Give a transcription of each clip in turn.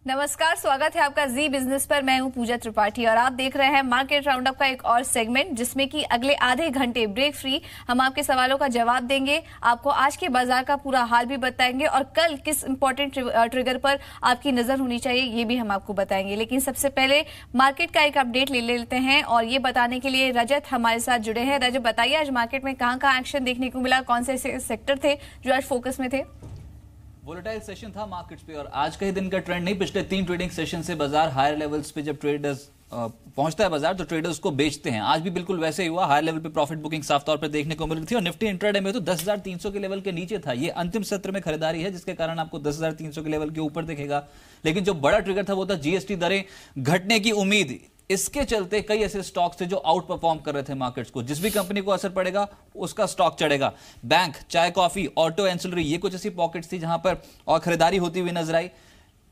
नमस्कार, स्वागत है आपका जी बिजनेस पर। मैं हूं पूजा त्रिपाठी और आप देख रहे हैं मार्केट राउंडअप का एक और सेगमेंट, जिसमें कि अगले आधे घंटे ब्रेक फ्री हम आपके सवालों का जवाब देंगे, आपको आज के बाजार का पूरा हाल भी बताएंगे और कल किस इंपॉर्टेंट ट्रिगर पर आपकी नजर होनी चाहिए ये भी हम आपको बताएंगे। लेकिन सबसे पहले मार्केट का एक अपडेट ले लेते हैं और ये बताने के लिए रजत हमारे साथ जुड़े हैं। रजत, बताइए आज मार्केट में कहाँ एक्शन देखने को मिला, कौन से सेक्टर थे जो आज फोकस में थे? वोलेटाइल सेशन था मार्केट्स पे और आज का ही दिन का ट्रेंड नहीं, पिछले 3 ट्रेडिंग सेशन से बाजार हायर लेवल्स पे जब ट्रेडर्स पहुंचता है बाजार तो ट्रेडर्स को बेचते हैं। आज भी बिल्कुल वैसे ही हुआ, हायर लेवल पे प्रॉफिट बुकिंग साफ तौर पे देखने को मिल रही थी और निफ्टी इंट्राडे में तो 10,300 के लेवल के नीचे था। ये अंतिम सत्र में खरीदारी है जिसके कारण आपको 10,300 के लेवल के ऊपर दिखेगा। लेकिन जो बड़ा ट्रिगर था वो था जीएसटी दरें घटने की उम्मीद। इसके चलते कई ऐसे स्टॉक्स थे जो आउट परफॉर्म कर रहे थे मार्केट्स को। जिस भी कंपनी को असर पड़ेगा उसका स्टॉक चढ़ेगा। बैंक, चाय, कॉफी, ऑटो, एंसिलरी, ये कुछ ऐसी पॉकेट्स थी जहां पर और खरीदारी होती हुई नजर आई।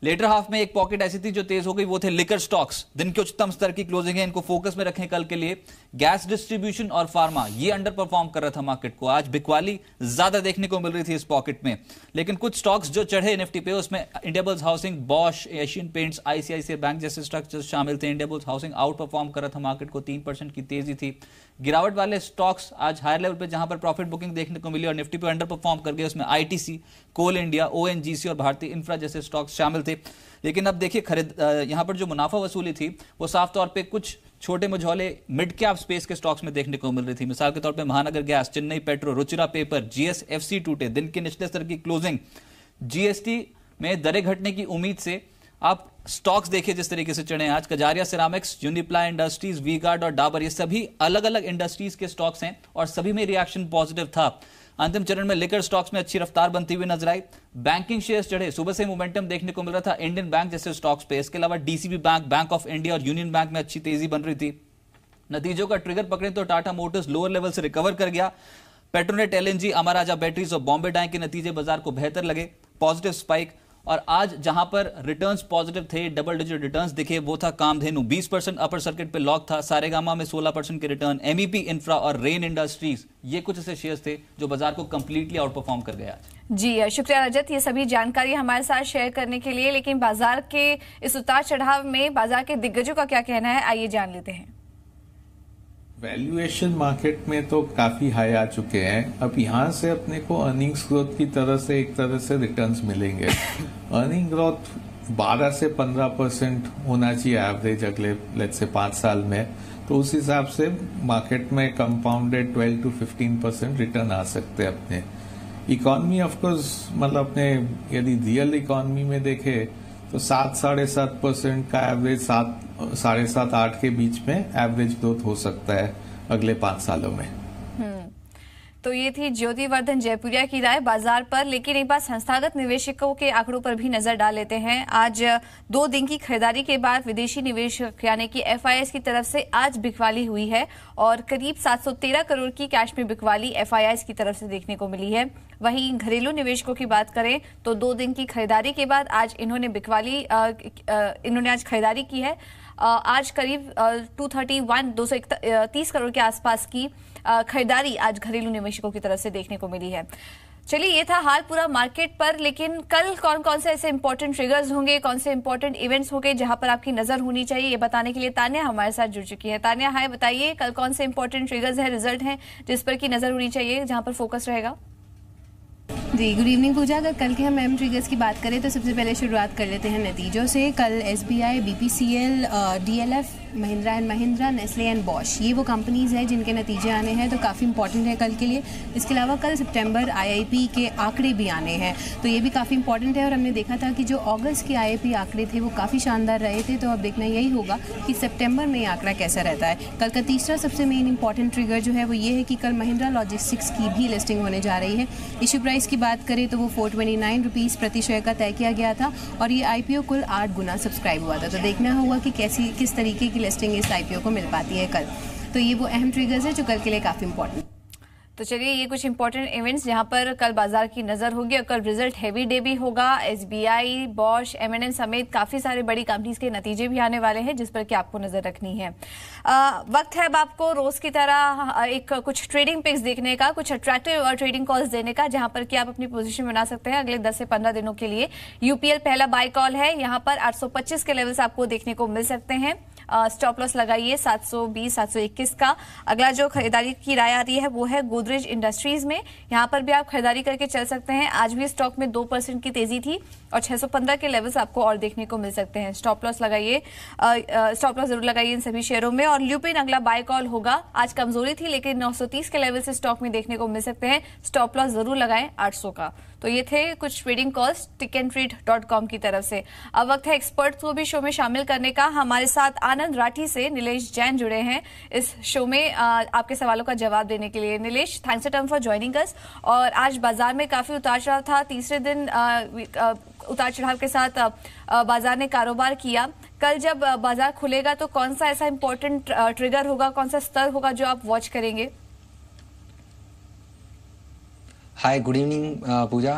लेटर हाफ में एक पॉकेट ऐसी थी जो तेज हो गई, वो थे लिकर स्टॉक्स। दिन के उच्चतम स्तर की क्लोजिंग है, इनको फोकस में रखें कल के लिए। गैस डिस्ट्रीब्यूशन और फार्मा ये अंडर परफॉर्म कर रहा था मार्केट को। आज बिकवाली ज्यादा देखने को मिल रही थी इस पॉकेट में। लेकिन कुछ स्टॉक्स जो चढ़े निफ्टी पे उसमें Indiabulls housing, Bosch, Asian paints, ICICI bank जैसे स्ट्रक्चर्स शामिल थे। इंडियाबुल्स हाउसिंग आउट परफॉर्म कर रहा था मार्केट को, 3% की तेजी थी। गिरावट वाले स्टॉक्स आज हायर लेवल पे जहां पर प्रॉफिट बुकिंग देखने को मिली और निफ्टी पे अंडर परफॉर्म कर गए, उसमें आईटीसी, कोल इंडिया, ओएनजीसी और भारतीय इंफ्रा जैसे स्टॉक्स शामिल थे। लेकिन अब देखिए यहां पर जो मुनाफा वसूली थी वो साफ तौर पे कुछ छोटे मझौले मिड कैप स्पेस के स्टॉक्स में देखने को मिल रही थी। मिसाल के तौर पे महानगर gas, Chennai petro, Ruchira paper, GSFC टूटे। दिन के निचले स्तर की क्लोजिंग। जीएसटी में दरें घटने की उम्मीद से आप स्टॉक्स देखिए जिस तरीके से चढ़े आज। कजारिया सिरामिक्स, यूनिप्लाई इंडस्ट्रीज, वी गार्ड और डाबर, ये सभी अलग अलग इंडस्ट्रीज के स्टॉक्स हैं और सभी में रिएक्शन पॉजिटिव था। अंतिम चरण में लिकर स्टॉक्स में अच्छी रफ्तार बनती हुई नजर आई। बैंकिंग शेयर्स चढ़े, सुबह से मोमेंटम देखने को मिल रहा था इंडियन बैंक जैसे स्टॉक्स पे। इसके अलावा DCB bank, bank of India और यूनियन बैंक में अच्छी तेजी बन रही थी। नतीजों का ट्रिगर पकड़े तो टाटा मोटर्स लोअर लेवल से रिकवर कर गया। पेट्रोनेट, एलएनजी, अमर राजा बैटरीज और बॉम्बे डाइंग के नतीजे बाजार को बेहतर लगे, पॉजिटिव स्पाइक। और आज जहां पर रिटर्न्स पॉजिटिव थे, डबल डिजिट रिटर्न्स दिखे, वो था कामधेनु, 20% अपर सर्किट पे लॉक था। सारेगामा में 16% के रिटर्न। एमईपी इंफ्रा और रेन इंडस्ट्रीज ये कुछ ऐसे शेयर्स थे जो बाजार को कंप्लीटली आउट परफॉर्म कर गए आज। जी शुक्रिया रजत, ये सभी जानकारी हमारे साथ शेयर करने के लिए। लेकिन बाजार के इस उतार चढ़ाव में बाजार के दिग्गजों का क्या कहना है, आइए जान लेते हैं। वैल्यूएशन मार्केट में तो काफी हाई आ चुके हैं। अब यहाँ से अपने को अर्निंग्स ग्रोथ की तरह से एक तरह से रिटर्न्स मिलेंगे। अर्निंग ग्रोथ 12 से 15% होना चाहिए एवरेज अगले लेट्स से 5 साल में। तो उस हिसाब से मार्केट में कंपाउंडेड 12 to 15% रिटर्न आ सकते हैं अपने। इकोनॉमी ऑफकोर्स मतलब अपने यदि रियल इकोनॉमी में देखे तो 7-7.5% का एवरेज 7-7.5-8 के बीच में एवरेज ग्रोथ हो सकता है अगले 5 सालों में। तो ये थी ज्योतिवर्धन जयपुरिया की राय बाजार पर। लेकिन एक बार संस्थागत निवेशकों के आंकड़ों पर भी नजर डाल लेते हैं। आज 2 दिन की खरीदारी के बाद विदेशी निवेशक यानी कि एफआईआईस की तरफ से आज बिकवाली हुई है और करीब 713 करोड़ की कैश में बिकवाली एफआईआईस की तरफ से देखने को मिली है। वहीं घरेलू निवेशकों की बात करें तो 2 दिन की खरीदारी के बाद आज इन्होंने आज खरीदारी की है। आज करीब 230 करोड़ के आसपास की खरीदारी आज घरेलू निवेशकों की तरफ से देखने को मिली है। चलिए, ये था हाल पूरा मार्केट पर। लेकिन कल कौन कौन से ऐसे इंपॉर्टेंट ट्रिगर्स होंगे, कौन से इंपॉर्टेंट इवेंट्स होंगे जहां पर आपकी नजर होनी चाहिए, ये बताने के लिए तान्या हमारे साथ जुड़ चुकी है। तान्या, हाय, बताइए कल कौन से इंपॉर्टेंट ट्रिगर्स हैं, रिजल्ट हैं जिस पर की नजर होनी चाहिए, जहां पर फोकस रहेगा? जी गुड इवनिंग पूजा। अगर कल के हम एम ट्रिगर्स की बात करें तो सबसे पहले शुरुआत कर लेते हैं नतीजों से। कल SBI, BPCL, DLF, Mahindra and Mahindra, Nestle and Bosch ये वो कंपनीज हैं जिनके नतीजे आने हैं, तो काफ़ी इंपॉर्टेंट है कल के लिए। इसके अलावा कल सितंबर आईआईपी के आंकड़े भी आने हैं, तो ये भी काफ़ी इंपॉर्टेंट है। और हमने देखा था कि जो अगस्त के आईआईपी आंकड़े थे वो काफ़ी शानदार रहे थे, तो अब देखना यही होगा कि सितंबर में आंकड़ा कैसा रहता है। कल का तीसरा सबसे मेन इंपॉर्टेंट ट्रिगर जो है वो ये है कि कल महिंद्रा लॉजिस्टिक्स की भी लिस्टिंग होने जा रही है। इशू प्राइस की बात करें तो वो 429 रुपीज़ प्रति शेयर का तय किया गया था और ये आईपीओ कुल 8 गुना सब्सक्राइब हुआ था। तो देखना होगा कि किस तरीके की लिस्टिंग इस आईपीओ को मिल पाती है कल। तो ये वो अहम ट्रिगर्स है जो कल के लिए काफ़ी इंपॉर्टेंट। तो चलिए ये कुछ इंपॉर्टेंट इवेंट्स जहां पर कल बाजार की नजर होगी और कल रिजल्ट हैवी डे भी होगा। एसबीआई, बॉश, एमएनएन समेत काफी सारे बड़ी कंपनीज के नतीजे भी आने वाले हैं जिस पर कि आपको नजर रखनी है। वक्त है अब आपको रोज की तरह एक कुछ ट्रेडिंग पिक्स देखने का, कुछ अट्रैक्टिव ट्रेडिंग कॉल्स देने का, जहां पर कि आप अपनी पोजीशन बना सकते हैं अगले 10 से 15 दिनों के लिए। यूपीएल पहला बाय कॉल है, यहां पर 825 के लेवल्स आपको देखने को मिल सकते हैं। स्टॉप लॉस लगाइए 720, 721 का। अगला जो खरीदारी की राय आ रही है वो है गोदरेज इंडस्ट्रीज में, यहां पर भी आप खरीदारी करके चल सकते हैं। आज भी स्टॉक में 2% की तेजी थी और 615 के लेवल्स आपको और देखने को मिल सकते हैं। स्टॉप लॉस लगाइए, स्टॉप लॉस जरूर लगाइए इन सभी शेयरों में। और ल्यूपिन अगला बाय कॉल होगा, आज कमजोरी थी लेकिन 930 के लेवल से स्टॉक में देखने को मिल सकते हैं। स्टॉप लॉस जरूर लगाएं 800 का। तो ये थे कुछ ट्रेडिंग कॉल्स tickandtrade.com की तरफ से। अब वक्त है एक्सपर्ट्स को भी शो में शामिल करने का। हमारे साथ आनंद राठी से निलेश जैन जुड़े हैं इस शो में आपके सवालों का जवाब देने के लिए। Nilesh, thanks a term for joining us. और आज बाजार में काफी उतार चढ़ाव था, तीसरे दिन उतार चढ़ाव के साथ बाजार ने कारोबार किया। कल जब बाजार खुलेगा तो कौन सा ऐसा इंपॉर्टेंट ट्रिगर होगा, कौन सा स्तर होगा जो आप वॉच करेंगे? Hi, good evening Pooja.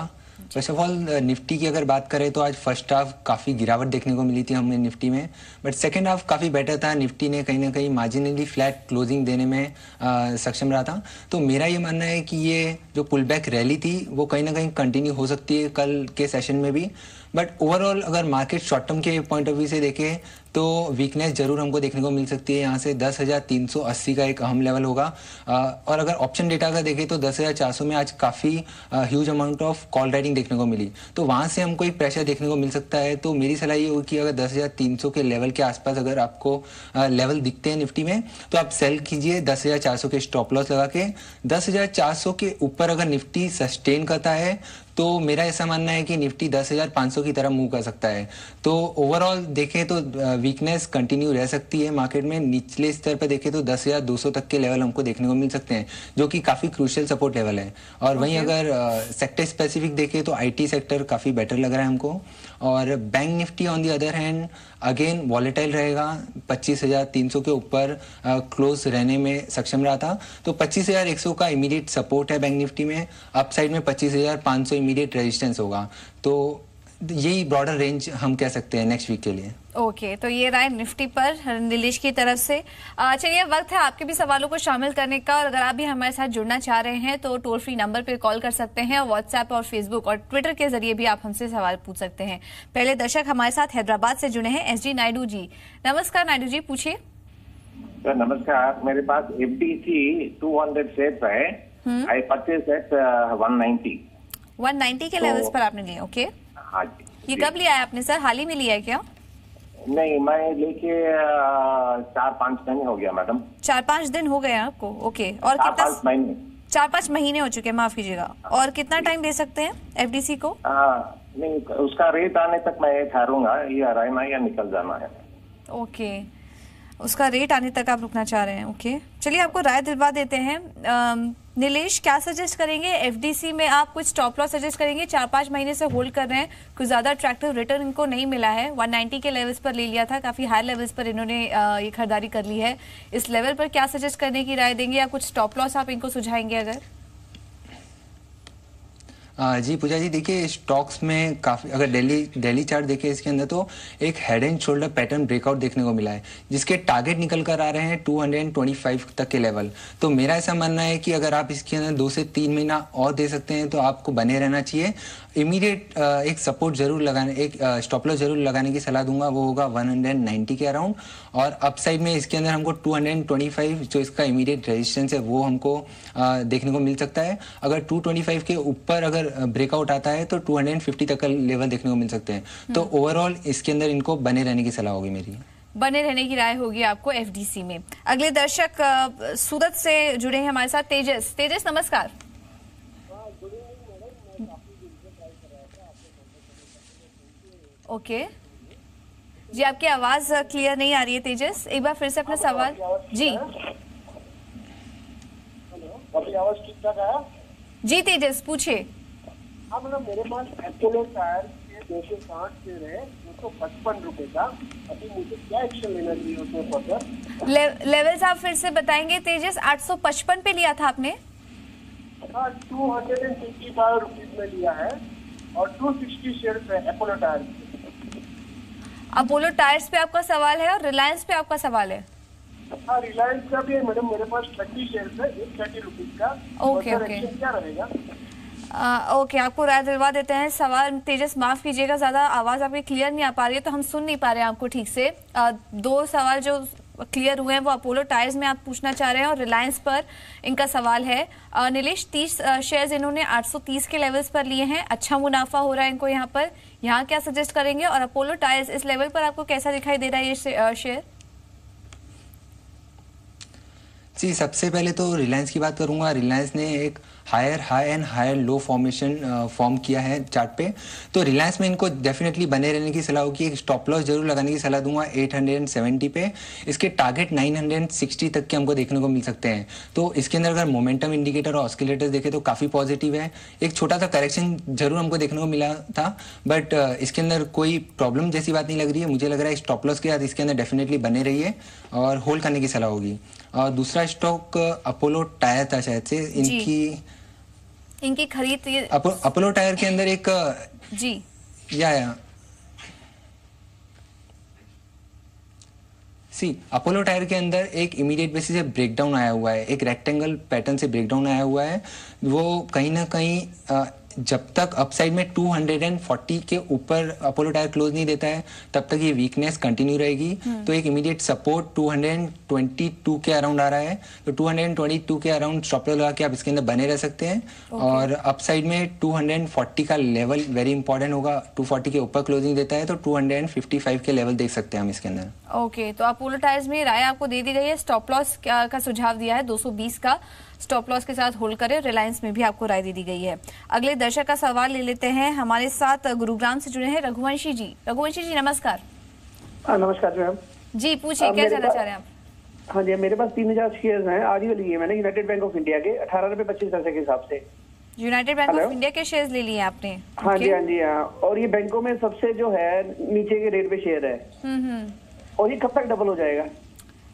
First of all Nifty की अगर बात करें तो आज फर्स्ट हाफ काफ़ी गिरावट देखने को मिली थी हमें निफ्टी में, बट सेकंड हाफ काफ़ी बेटर था। निफ्टी ने कहीं ना कहीं मार्जिनली फ्लैट क्लोजिंग देने में सक्षम रहा था। तो मेरा ये मानना है कि ये जो पुल बैक रैली थी वो कहीं ना कहीं कंटिन्यू हो सकती है कल के सेशन में भी। बट ओवरऑल अगर मार्केट शॉर्ट टर्म के पॉइंट ऑफ व्यू से देखें तो वीकनेस जरूर हमको देखने को मिल सकती है। यहाँ से 10,380 का एक अहम लेवल होगा। और अगर ऑप्शन डेटा का देखें तो 10,400 में आज काफ़ी huge amount of call writing देखने को मिली, तो वहाँ से हमको एक प्रेशर देखने को मिल सकता है। तो मेरी सलाह ये होगी कि अगर 10,300 के लेवल के आसपास अगर आपको लेवल दिखते हैं निफ्टी में तो आप सेल कीजिए 10,400 के स्टॉप लॉस लगा के। 10,400 के ऊपर अगर निफ्टी सस्टेन करता है तो मेरा ऐसा मानना है कि निफ्टी 10,500 की तरफ मूव कर सकता है। तो ओवरऑल देखें तो वीकनेस कंटिन्यू रह सकती है मार्केट में। निचले स्तर पर देखें तो 10,200 तक के लेवल हमको देखने को मिल सकते हैं जो कि काफ़ी क्रूशियल सपोर्ट लेवल है। और वहीं अगर सेक्टर स्पेसिफिक देखें तो आईटी सेक्टर काफ़ी बेटर लग रहा है हमको। और bank Nifty on the other hand again volatile रहेगा, 25,300 के ऊपर क्लोज रहने में सक्षम रहा था। तो 25,100 का इमीडिएट सपोर्ट है बैंक निफ्टी में, अपसाइड में 25,500 इमीडिएट रेजिस्टेंस होगा। तो यही ब्रॉडर रेंज हम कह सकते हैं नेक्स्ट वीक के लिए। ओके, तो ये राय निफ्टी पर नीलेश की तरफ से। चलिए वक्त है आपके भी सवालों को शामिल करने का, और अगर आप भी हमारे साथ जुड़ना चाह रहे हैं तो टोल फ्री नंबर पर कॉल कर सकते हैं। व्हाट्सएप और फेसबुक और ट्विटर के जरिए भी आप हमसे सवाल पूछ सकते हैं। पहले दर्शक हमारे साथ हैदराबाद से जुड़े हैं, एसडी नायडू जी। नमस्कार नायडू जी, पूछिए। सर नमस्कार, मेरे पास एफडीसी 200 शेयर्स है। आई परचेज एट 190 के लेवल्स पर आपने लिए। ओके, हाँ जी। ये कब लिया है आपने सर? हाल ही में लिया है क्या? नहीं, मैं लेके 4-5 महीने हो गया मैडम। 4-5 दिन हो गए आपको? ओके, और कितना? 4-5 महीने हो चुके हैं, माफ कीजिएगा। और कितना टाइम दे सकते हैं एफडीसी को? नहीं, उसका रेट आने तक मैं ठहरूंगा, या रहना या निकल जाना है। ओके, उसका रेट आने तक आप रुकना चाह रहे हैं। ओके, चलिए आपको राय दिलवा देते हैं। नीलेश, क्या सजेस्ट करेंगे? एफडीसी में आप कुछ स्टॉप लॉस सजेस्ट करेंगे? 4-5 महीने से होल्ड कर रहे हैं, कुछ ज्यादा अट्रैक्टिव रिटर्न इनको नहीं मिला है। 190 के लेवल्स पर ले लिया था, काफी हाई लेवल्स पर इन्होंने ये खरीदारी कर ली है। इस लेवल पर क्या सजेस्ट करने की राय देंगे, या कुछ स्टॉप लॉस आप इनको सुझाएंगे अगर? जी पूजा जी, देखिए स्टॉक्स में काफ़ी अगर डेली चार्ट देखें इसके अंदर तो एक head and shoulder pattern breakout देखने को मिला है जिसके टारगेट निकल कर आ रहे हैं 225 तक के लेवल। तो मेरा ऐसा मानना है कि अगर आप इसके अंदर 2 से 3 महीना और दे सकते हैं तो आपको बने रहना चाहिए। इमीडिएट एक सपोर्ट जरूर लगाने, एक स्टॉप लॉस जरूर लगाने की सलाह दूंगा, वो होगा 190 के अराउंड। और अपसाइड में इसके अंदर हमको 225 जो इसका इमीडिएट रेजिस्टेंस है वो हमको देखने को मिल सकता है। अगर 225 के ऊपर अगर ब्रेकआउट आता है तो 250 तक का लेवल देखने को मिल सकते हैं। तो ओवरऑल इसके अंदर इनको बने रहने की सलाह होगी मेरी। बने रहने की राय होगी आपको एफडीसी में। अगले दर्शक सूरत से जुड़े हैं हमारे साथ, तेजस। तेजस नमस्कार। ओके जी, आपकी आवाज क्लियर नहीं आ रही है तेजस, एक बार फिर से अपना सवाल। जी आवाज ठीक ठाक आया? जी तेजस पूछिए। हाँ मैडम, मेरे पास एपोलो टायर के 260 शेयर है, 255 रुपए का। अभी मुझे क्या एक्शन लेना चाहिए उसमें फर्दर? लेवल्स आप फिर से बताएंगे तेजस? 855 पे लिया था आपने? हाँ 255 रुपीज में लिया है और 260 शेयर है अपोलो टायर। अपोलो टायर्स पे आपका सवाल है और रिलायंस पे आपका सवाल है। हाँ रिलायंस का भी है मैडम, मेरे पास 30 शेयर है 130 रुपीज का। ओके ओके क्या रहेगा? ओके, आपको राय दिलवा देते हैं। सवाल तेजस माफ कीजिएगा, ज्यादा आवाज आपकी क्लियर नहीं आ पा रही है तो हम सुन नहीं पा रहे हैं आपको ठीक से। दो सवाल जो क्लियर हुए हैं वो अपोलो टायर्स में आप पूछना चाह रहे हैं और रिलायंस पर इनका सवाल है। नीलेश 30 शेयर्स इन्होंने 830 के लेवल्स पर लिए हैं, अच्छा मुनाफा हो रहा है इनको यहाँ पर। यहाँ क्या सजेस्ट करेंगे और अपोलो टायर्स इस लेवल पर आपको कैसा दिखाई दे रहा है ये शेयर? जी, सबसे पहले तो रिलायंस की बात करूंगा। रिलायंस ने एक higher high and higher low formation form किया है चार्ट पे, तो रिलायंस में इनको डेफिनेटली बने रहने की सलाह होगी। एक स्टॉप लॉस जरूर लगाने की सलाह दूंगा 870 पे। इसके टारगेट 960 तक के हमको देखने को मिल सकते हैं। तो इसके अंदर अगर मोमेंटम इंडिकेटर और ऑस्किलेटर्स देखें तो काफ़ी पॉजिटिव है। एक छोटा सा करेक्शन जरूर हमको देखने को मिला था, बट इसके अंदर कोई प्रॉब्लम जैसी बात नहीं लग रही है। मुझे लग रहा है स्टॉप लॉस के साथ इसके अंदर डेफिनेटली बने रहिए और होल्ड करने की सलाह होगी। और दूसरा स्टॉक अपोलो टायर था शायद से, इनकी खरीद अपोलो टायर के अंदर एक जी अपोलो टायर के अंदर एक इमीडिएट बेसिस से ब्रेकडाउन आया हुआ है, एक रेक्टेंगल पैटर्न से ब्रेकडाउन आया हुआ है। वो कहीं ना कहीं जब तक अपसाइड में 240 के ऊपर अपोलो टायर क्लोज नहीं देता है तब तक ये वीकनेस कंटिन्यू रहेगी। तो एक इमीडिएट सपोर्ट 222 के अराउंड आ रहा है, तो 222 के अराउंड स्टॉप लॉस लगा के आप इसके अंदर बने रह सकते हैं। और अपसाइड में 240 का लेवल वेरी इंपॉर्टेंट होगा। 240 के ऊपर क्लोजिंग देता है तो 255 के लेवल देख सकते हैं हम इसके अंदर। ओके, तो अपोलो टायर्स में राय आपको दे दी गई है, स्टॉप लॉस का सुझाव दिया है 220 का स्टॉप लॉस के साथ होल्ड करें। रिलायंस में भी आपको राय दे दी गई है। अगले दर्शक का सवाल ले लेते हैं। हमारे साथ गुरुग्राम से जुड़े हैं रघुवंशी जी। रघुवंशी जी नमस्कार। नमस्कार मैम जी, पूछिए क्या जानना चाह रहे हैं आप? हाँ जी, मेरे पास 3000 शेयर हैं, आज ही लिए मैंने यूनाइटेड बैंक ऑफ इंडिया के 18.25 के हिसाब से। यूनाइटेड बैंक ऑफ इंडिया के शेयर्स ले लिए आपने? हाँ जी, हाँ जी, हाँ। और ये बैंकों में सबसे जो है नीचे के रेट पे शेयर है। और ये कब तक डबल हो जाएगा?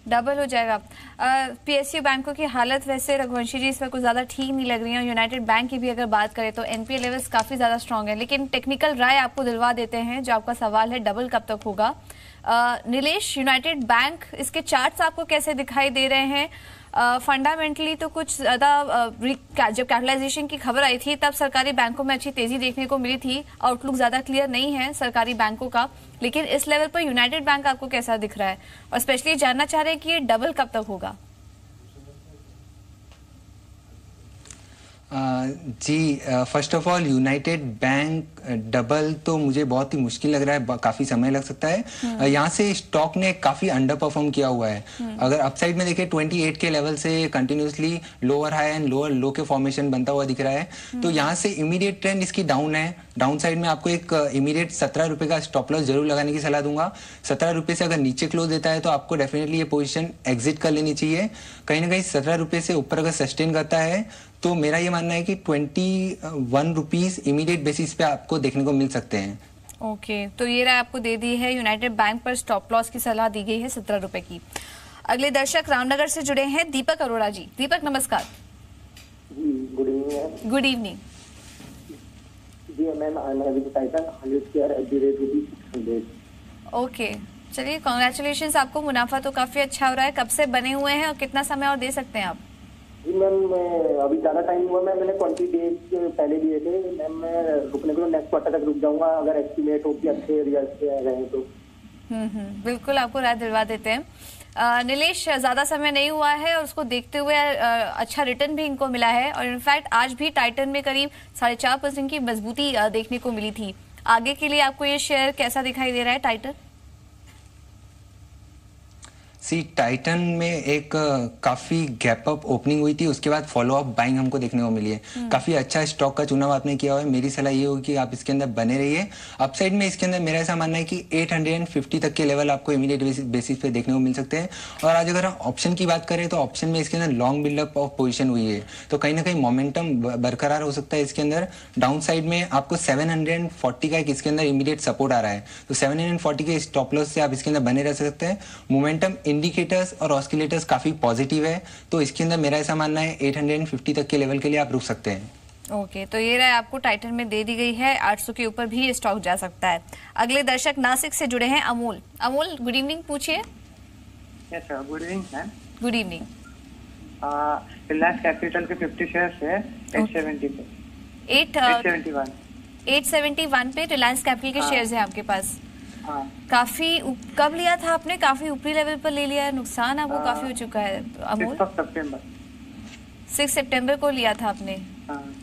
डबल हो जाएगा। पीएसयू बैंकों की हालत वैसे रघुवंशी जी इस पर कुछ ज्यादा ठीक नहीं लग रही है। यूनाइटेड बैंक की भी अगर बात करें तो एनपीए लेवल्स काफी ज्यादा स्ट्रांग है, लेकिन टेक्निकल राय आपको दिलवा देते हैं। जो आपका सवाल है डबल कब तक होगा। नीलेश, यूनाइटेड बैंक इसके चार्ट्स आपको कैसे दिखाई दे रहे हैं? फंडामेंटली तो कुछ ज्यादा जब कैपिटलाइजेशन की खबर आई थी तब सरकारी बैंकों में अच्छी तेजी देखने को मिली थी। आउटलुक ज्यादा क्लियर नहीं है सरकारी बैंकों का, लेकिन इस लेवल पर यूनाइटेड बैंक आपको कैसा दिख रहा है? और स्पेशली जानना चाह रहे हैं कि ये डबल कब तक होगा? जी, first of all United Bank double तो मुझे बहुत ही मुश्किल लग रहा है, काफी समय लग सकता है। यहाँ से स्टॉक ने काफी अंडर परफॉर्म किया हुआ है। अगर अपसाइड में देखें 28 के लेवल से continuously lower high and lower लो के फॉर्मेशन बनता हुआ दिख रहा है। तो यहाँ से इमीडिएट ट्रेंड इसकी डाउन है। डाउन साइड में आपको एक इमीडिएट 17 रुपए का स्टॉप लॉस जरूर लगाने की सलाह दूंगा। 17 रुपए से अगर नीचे क्लोज देता है तो आपको डेफिनेटली ये पोजीशन एग्जिट कर लेनी चाहिए। कहीं ना कहीं 17 रुपए से ऊपर अगर सस्टेन करता है तो मेरा ये मानना है कि 21 रुपीज इमीडिएट बेसिस पे आपको देखने को मिल सकते हैं। ओके, तो ये राय आपको दे दी है। यूनाइटेड बैंक पर स्टॉप लॉस की सलाह दी गई है 17 रुपए की। अगले दर्शक रामनगर से जुड़े हैं दीपक अरोड़ा जी। दीपक नमस्कार। Good evening. Good evening ji ma'am, I am having Titan 100 share at the rate ₹600। Okay, चलिए कांग्रेचुलेशंस, आपको मुनाफा तो काफी अच्छा हो रहा है। कब से बने हुए हैं और कितना समय और दे सकते हैं आप? जी मैम, अभी ज्यादा टाइम हुआ मैंने 20 डेज पहले लिए थे मैम। मैं रुकने को नेक्स्ट क्वार्टर तक रुक जाऊंगा अगर एस्टिमेट हो कि अच्छे रिजल्ट रहे तो। बिल्कुल, आपको राय दिलवा देते हैं। नीलेश, ज्यादा समय नहीं हुआ है और उसको देखते हुए अच्छा रिटर्न भी इनको मिला है और इनफैक्ट आज भी टाइटन में करीब 4.5% की मजबूती देखने को मिली थी। आगे के लिए आपको ये शेयर कैसा दिखाई दे रहा है टाइटन? टाइटन में एक काफी गैप अप ओपनिंग हुई थी, उसके बाद फॉलो अप बाइंग हमको देखने को मिली है। काफी अच्छा स्टॉक का चुनाव आपने किया हुआ है। मेरी सलाह ये होगी कि आप इसके अंदर बने रहिए। अपसाइड में इसके अंदर मेरा ऐसा मानना है कि 850 तक के लेवल आपको इमीडिएट बेसिस पे देखने को मिल सकते हैं। और आज अगर हम ऑप्शन की बात करें तो ऑप्शन में इसके अंदर लॉन्ग बिल्डअप ऑफ पोजिशन हुई है, तो कहीं ना कहीं मोमेंटम बरकरार हो सकता है इसके अंदर। डाउन साइड में आपको 740 का एक इसके अंदर इमीडिएट सपोर्ट आ रहा है, तो 740 के स्टॉप लॉस से आप इसके अंदर बने रह सकते हैं। मोमेंटम इंडिकेटर्स और ऑस्किलेटर्स काफी पॉजिटिव है, तो इसके अंदर मेरा ऐसा मानना है 850 तक के लेवल के लिए आप रुक सकते हैं। ओके, तो ये राय आपको टाइटन में दे दी गई है, 800 के ऊपर भी ये स्टॉक जा सकता है। अगले दर्शक नासिक से जुड़े हैं अमोल। अमोल, गुड इवनिंग, पूछिए। Yes sir, good evening ma'am. Good evening. Reliance capital के 50 शेयर्स है 870 पे। 871 पे रिलायंस कैपिटल के शेयर्स है आपके पास। काफी कब लिया था आपने? काफी ऊपरी लेवल पर ले लिया है, नुकसान आपको काफी हो चुका है अमोल। 6 सितंबर को लिया था आपने,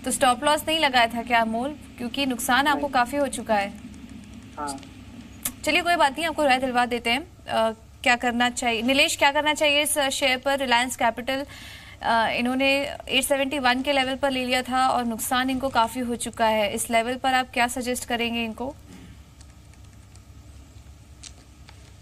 तो स्टॉप लॉस नहीं लगाया था क्या अमोल? क्योंकि नुकसान आपको काफी हो चुका है। चलिए कोई बात नहीं, आपको राय दिलवा देते हैं। क्या करना चाहिए नीलेश, क्या करना चाहिए इस शेयर पर? रिलायंस कैपिटल इन्होंने 871 के लेवल पर ले लिया था और नुकसान इनको काफी हो चुका है। इस लेवल पर आप क्या सजेस्ट करेंगे इनको?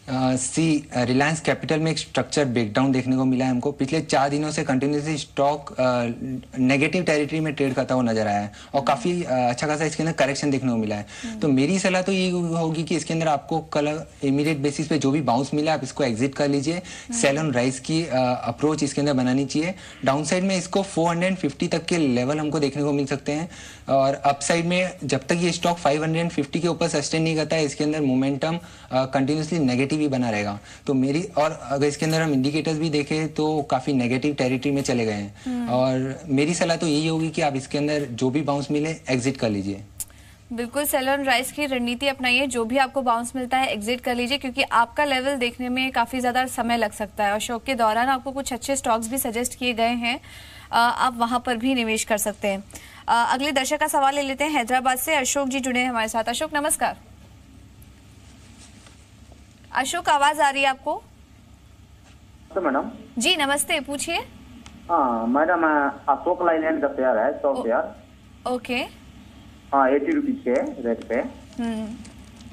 रिलायंस कैपिटल में एक स्ट्रक्चर ब्रेकडाउन देखने को मिला है हमको। पिछले 4 दिनों से कंटिन्यूसली स्टॉक नेगेटिव टेरिटरी में ट्रेड करता हुआ नजर आया है और काफी अच्छा खासा इसके अंदर करेक्शन देखने को मिला है। तो मेरी सलाह तो ये होगी कि इसके अंदर आपको कल इमीडिएट बेसिस पे जो भी बाउंस मिला आप इसको एग्जिट कर लीजिए। सेल ऑन राइज की अप्रोच इसके अंदर बनानी चाहिए। डाउन साइड में इसको 450 तक के लेवल हमको देखने को मिल सकते हैं और अपसाइड में जब तक ये स्टॉक 550 के ऊपर सस्टेन नहीं करता है इसके अंदर मोमेंटम कंटिन्यूसली नेगेटिव भी बना रहेगा। तो मेरी, और अगर इसके अंदर हम इंडिकेटर्स भी देखें तो काफी नेगेटिव टेरिटरी में चले गए हैं और मेरी सलाह तो यही होगी कि आप इसके अंदर जो भी बाउंस मिले एग्जिट कर लीजिए। बिल्कुल, सेल ऑन राइज की रणनीति अपनाइए। जो भी आपको बाउंस मिलता है एग्जिट कर लीजिए, क्योंकि आपका लेवल देखने में काफी ज्यादा समय लग सकता है और शो के दौरान आपको कुछ अच्छे स्टॉक्स भी सजेस्ट किए गए हैं, आप वहां पर भी निवेश कर सकते हैं। अगले दर्शक का सवाल ले लेते हैं। हैदराबाद से अशोक जी जुड़े हैं हमारे साथ। अशोक नमस्कार। अशोक, आवाज आ रही है आपको? तो मैडम जी नमस्ते, पूछिए। हाँ मैडम, अशोक लाइलैंड का शेयर है 100 शेयर। ओके। हाँ 80 रुपीज के रेट पे।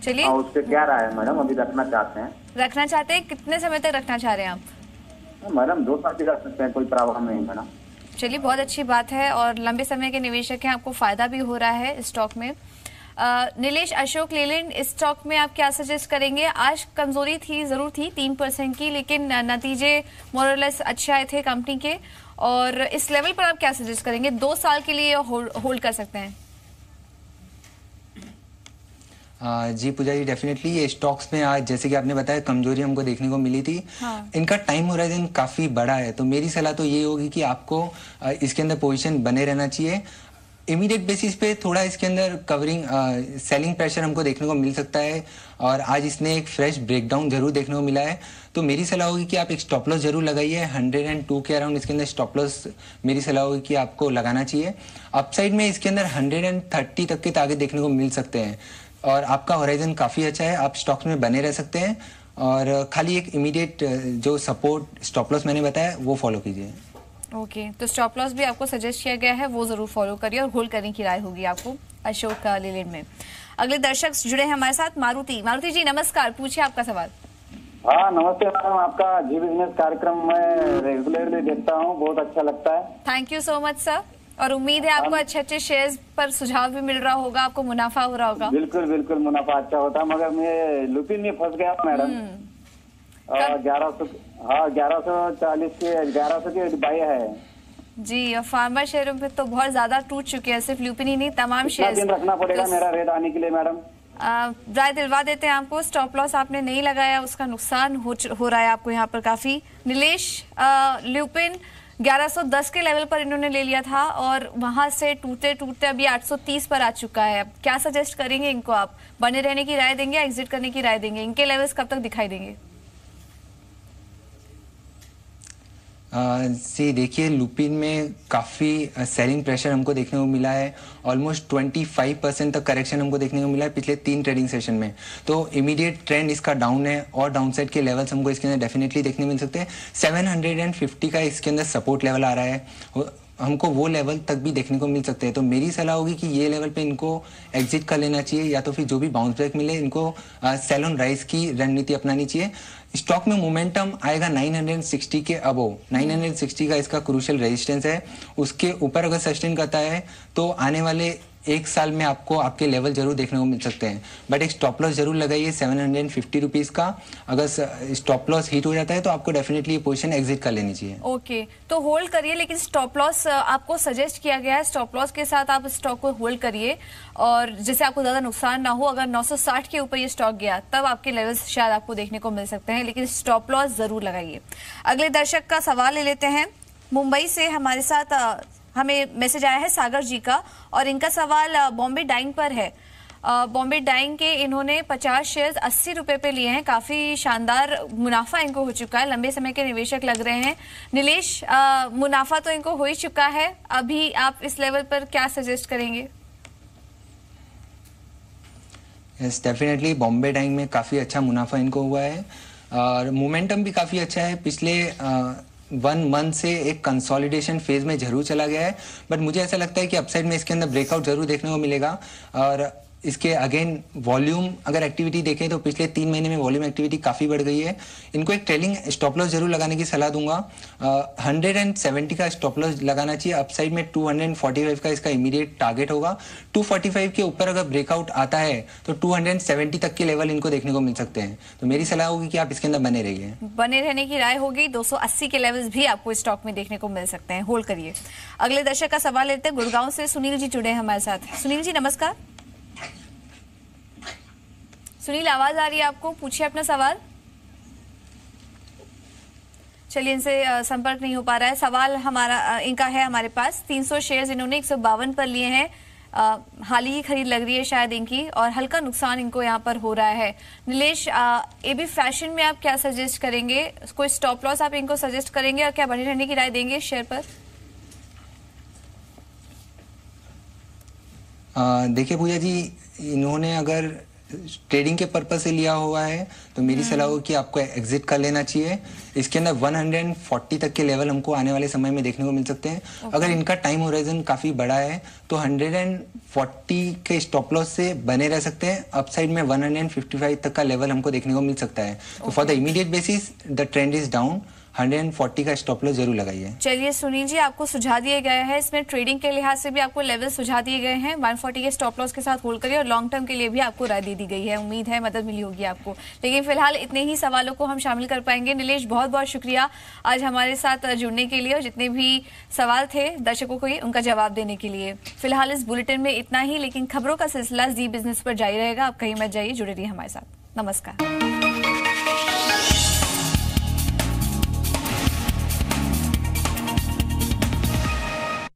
चलिए। उसके क्या राय है मैडम? अभी रखना चाहते हैं। रखना चाहते हैं? कितने समय तक रखना चाह रहे हैं आप? मैडम 2 साल रख सकते हैं, कोई प्रॉब्लम नहीं मैडम। चलिए, बहुत अच्छी बात है और लंबे समय के निवेशक हैं, आपको फायदा भी हो रहा है इस स्टॉक में। नीलेश, अशोक लेलैंड इस स्टॉक में आप क्या सजेस्ट करेंगे? आज कमजोरी थी, जरूर थी 3% की, लेकिन नतीजे मोरलेस अच्छे आए थे कंपनी के, और इस लेवल पर आप क्या सजेस्ट करेंगे? 2 साल के लिए होल्ड कर सकते हैं? जी पूजा जी, डेफिनेटली ये स्टॉक्स में आज जैसे कि आपने बताया कमजोरी हमको देखने को मिली थी। इनका टाइम होराइजन काफी बड़ा है, तो मेरी सलाह तो ये होगी कि आपको इसके अंदर पोजीशन बने रहना चाहिए। इमीडिएट बेसिस पे थोड़ा इसके अंदर कवरिंग सेलिंग प्रेशर हमको देखने को मिल सकता है और आज इसने एक फ्रेश ब्रेकडाउन जरूर देखने को मिला है। तो मेरी सलाह होगी कि आप एक स्टॉप लॉस जरूर लगाइए। 102 के अराउंड इसके अंदर स्टॉप लॉस मेरी सलाह होगी कि आपको लगाना चाहिए। अपसाइड में इसके अंदर 130 तक के टारगेट देखने को मिल सकते हैं और आपका होराइजन काफी अच्छा है, आप स्टॉक्स में बने रह सकते हैं और खाली एक इमीडिएट जो सपोर्ट स्टॉप लॉस मैंने बताया वो फॉलो कीजिए। ओके, तो स्टॉप लॉस भी आपको सजेस्ट किया गया है, वो जरूर फॉलो करिए और होल्ड करने की राय होगी आपको अशोक लेलैंड में। अगले दर्शक जुड़े हैं हमारे साथ। मारुति जी नमस्कार, पूछिए आपका सवाल। हाँ नमस्ते मैडम, आपका जी बिजनेस कार्यक्रम मैं रेगुलरली देखता हूँ, बहुत अच्छा लगता है। Thank you so much sir, और उम्मीद है आपको अच्छे अच्छे शेयर्स पर सुझाव भी मिल रहा होगा, आपको मुनाफा हो रहा होगा। बिल्कुल बिल्कुल मुनाफा अच्छा होता, मगर मैं लुपिन में फंस गया मैडम। 1140 के 1100 के बाई है जी, और फार्मा शेयरों पे तो बहुत ज्यादा टूट चुके हैं, सिर्फ लुपिन ही नहीं तमाम शेयर। दिन रखना पड़ेगा मेरा रेट आने के लिए मैडम? राय दिलवा देते हैं आपको, स्टॉप लॉस आपने नहीं लगाया, उसका नुकसान हो रहा है आपको यहाँ पर काफी। नीलेश, लुपिन 1110 के लेवल पर इन्होंने ले लिया था और वहां से टूटते टूटते अभी 830 पर आ चुका है। क्या सजेस्ट करेंगे इनको? आप बने रहने की राय देंगे या एग्जिट करने की राय देंगे? इनके लेवल्स कब तक दिखाई देंगे? देखिए लुपिन में काफ़ी सेलिंग प्रेशर हमको देखने को मिला है, ऑलमोस्ट 25% तक करेक्शन हमको देखने को मिला है पिछले 3 ट्रेडिंग सेशन में। तो इमीडिएट ट्रेंड इसका डाउन है और डाउनसाइड के लेवल्स हमको इसके अंदर डेफिनेटली देखने मिल सकते हैं। 750 का इसके अंदर सपोर्ट लेवल आ रहा है, हमको वो लेवल तक भी देखने को मिल सकते हैं। तो मेरी सलाह होगी कि ये लेवल पे इनको एग्जिट कर लेना चाहिए, या तो फिर जो भी बाउंस बैक मिले इनको सेल ऑन राइज की रणनीति अपनानी चाहिए। स्टॉक में मोमेंटम आएगा 960 के अबोव, 960 का इसका क्रूशियल रेजिस्टेंस है, उसके ऊपर अगर सस्टेन करता है तो आने वाले एक साल में आपको आपके लेवल जरूर देखने को मिल सकते हैं, बट एक स्टॉप लॉस जरूर लगाइए 750 रुपीज का। अगर स्टॉप लॉस हिट हो जाता है तो आपको डेफिनेटली ये पोजीशन एग्जिट कर लेनी चाहिए। ओके, तो होल्ड करिए, लेकिन स्टॉप लॉस आपको सजेस्ट किया गया है, स्टॉप लॉस के साथ आप स्टॉक को होल्ड करिए और जिससे आपको ज्यादा नुकसान ना हो। अगर 960 के ऊपर ये स्टॉक गया तब आपके लेवल्स शायद आपको देखने को मिल सकते हैं, लेकिन स्टॉप लॉस जरूर लगाइए। अगले दर्शक का सवाल ले लेते हैं। मुंबई से हमारे साथ हमें मैसेज आया है सागर जी का, और इनका सवाल बॉम्बे डाइंग पर है। बॉम्बे डाइंग के इन्होंने 50 शेयर्स 80 रुपए पे लिए हैं, काफी शानदार मुनाफा इनको हो चुका है, लंबे समय के निवेशक लग रहे हैं। नीलेश, मुनाफा तो इनको हो ही चुका है, अभी आप इस लेवल पर क्या सजेस्ट करेंगे? यस, डेफिनेटली बॉम्बे डाइंग में काफी अच्छा मुनाफा इनको हुआ है और मोमेंटम भी काफी अच्छा है। पिछले 1 मंथ से एक कंसोलिडेशन फेज में जरूर चला गया है, बट मुझे ऐसा लगता है कि अपसाइड में इसके अंदर ब्रेकआउट जरूर देखने को मिलेगा। और इसके अगेन वॉल्यूम अगर एक्टिविटी देखें तो पिछले 3 महीने में वॉल्यूम एक्टिविटी काफी बढ़ गई है। इनको एक ट्रेलिंग स्टॉप लॉस जरूर लगाने की सलाह दूंगा। 170 का स्टॉप लॉस लगाना चाहिए। अपसाइड में 245 का इसका इमीडिएट टारगेट होगा। 245 के ऊपर अगर ब्रेकआउट आता है तो 270 तक के लेवल इनको देखने को मिल सकते हैं। तो मेरी सलाह होगी कि आप इसके अंदर बने रहिए। बने रहने की राय होगी। 280 के लेवल्स भी आपको स्टॉक में देखने को मिल सकते हैं, होल्ड करिए। अगले दर्शक का सवाल लेते हैं। गुड़गांव से सुनील जी जुड़े हैं हमारे साथ। सुनील जी नमस्कार। सुनील, आवाज आ रही है आपको? पूछिए अपना सवाल। चलिए, इनसे संपर्क नहीं हो पा रहा है। सवाल हमारा इनका है हमारे पास। 300 शेयर्स इन्होंने 152 पर लिए हैं। हाल ही खरीद लग रही है शायद इनकी, और हल्का नुकसान इनको यहाँ पर हो रहा है। नीलेश, एबी फैशन में आप क्या सजेस्ट करेंगे? कोई स्टॉप लॉस आप इनको सजेस्ट करेंगे और क्या बने रहने की राय देंगे इस शेयर पर? देखिए पूजा जी, इन्होंने अगर ट्रेडिंग के पर्पज से लिया हुआ है तो मेरी सलाह हो कि आपको एग्जिट कर लेना चाहिए। इसके अंदर 140 तक के लेवल हमको आने वाले समय में देखने को मिल सकते हैं। अगर इनका टाइम होराइजन काफी बड़ा है तो 140 के स्टॉप लॉस से बने रह सकते हैं। अपसाइड में 155 तक का लेवल हमको देखने को मिल सकता है। तो for the immediate basis the trend is down. 140 का स्टॉप लॉस जरूर लगाइए। चलिए सुनील जी, आपको सुझा दिए गए हैं, इसमें ट्रेडिंग के लिहाज से भी आपको लेवल सुझा दिए गए हैं। 140 के स्टॉप लॉस के साथ होल्ड करिए और लॉन्ग टर्म के लिए भी आपको राय दे दी गई है। उम्मीद है मदद मिली होगी आपको। लेकिन फिलहाल इतने ही सवालों को हम शामिल कर पाएंगे। नीलेश, बहुत बहुत शुक्रिया आज हमारे साथ जुड़ने के लिए और जितने भी सवाल थे दर्शकों को उनका जवाब देने के लिए। फिलहाल इस बुलेटिन में इतना ही, लेकिन खबरों का सिलसिला जी बिजनेस पर जारी रहेगा। आप कहीं मत जाइए, जुड़े रहिए हमारे साथ। नमस्कार।